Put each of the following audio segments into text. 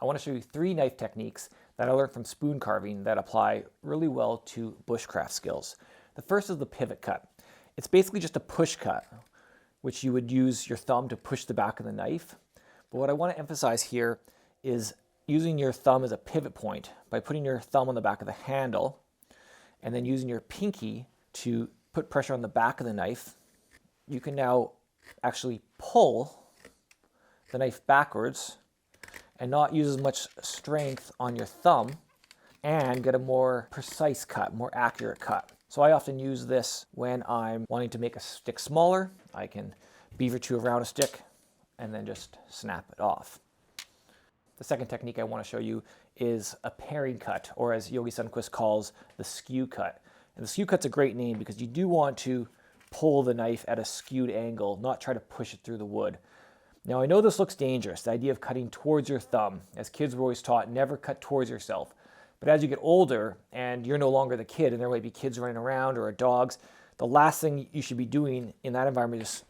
I want to show you 3 knife techniques that I learned from spoon carving that apply really well to bushcraft skills. The first is the pivot cut. It's basically just a push cut, which you would use your thumb to push the back of the knife. But what I want to emphasize here is using your thumb as a pivot point by putting your thumb on the back of the handle and then using your pinky to put pressure on the back of the knife. You can now actually pull the knife backwards and not use as much strength on your thumb and get a more precise cut, more accurate cut. So I often use this when I'm wanting to make a stick smaller. I can beaver chew around a stick and then just snap it off. The second technique I want to show you is a paring cut, or as Yogi Sundquist calls, the skew cut. And the skew cut's a great name because you do want to pull the knife at a skewed angle, not try to push it through the wood. Now I know this looks dangerous, the idea of cutting towards your thumb. As kids we're always taught, never cut towards yourself. But as you get older and you're no longer the kid and there might be kids running around or dogs, the last thing you should be doing in that environment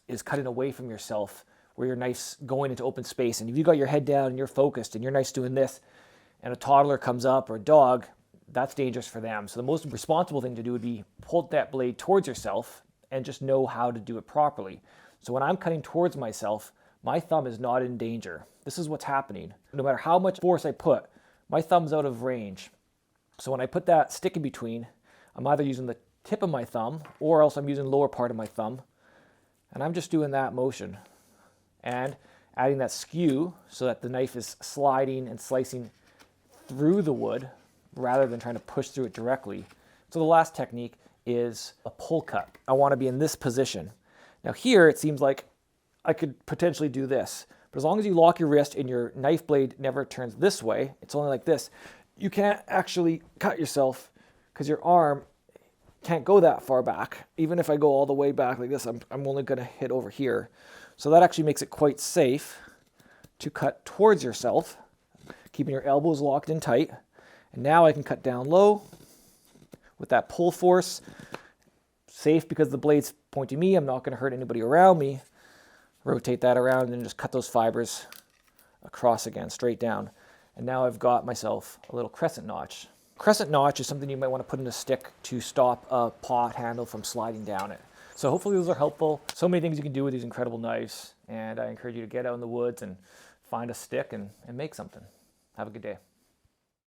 is cutting away from yourself where your knife's going into open space. And if you got your head down and you're focused and your knife's doing this and a toddler comes up or a dog, that's dangerous for them. So the most responsible thing to do would be pull that blade towards yourself and just know how to do it properly. So when I'm cutting towards myself, my thumb is not in danger. This is what's happening. No matter how much force I put, my thumb's out of range. So when I put that stick in between, I'm either using the tip of my thumb or else I'm using the lower part of my thumb. And I'm just doing that motion and adding that skew so that the knife is sliding and slicing through the wood rather than trying to push through it directly. So the last technique is a pull cut. I want to be in this position. Now here it seems like I could potentially do this, but as long as you lock your wrist and your knife blade never turns this way, it's only like this, you can't actually cut yourself because your arm can't go that far back. Even if I go all the way back like this, I'm only going to hit over here. So that actually makes it quite safe to cut towards yourself, keeping your elbows locked in tight. And now I can cut down low with that pull force. Safe because the blade's pointing me. I'm not going to hurt anybody around me. Rotate that around and just cut those fibers across again, straight down. And now I've got myself a little crescent notch. Crescent notch is something you might want to put in a stick to stop a pot handle from sliding down it. So hopefully those are helpful. So many things you can do with these incredible knives, and I encourage you to get out in the woods and find a stick and make something. Have a good day.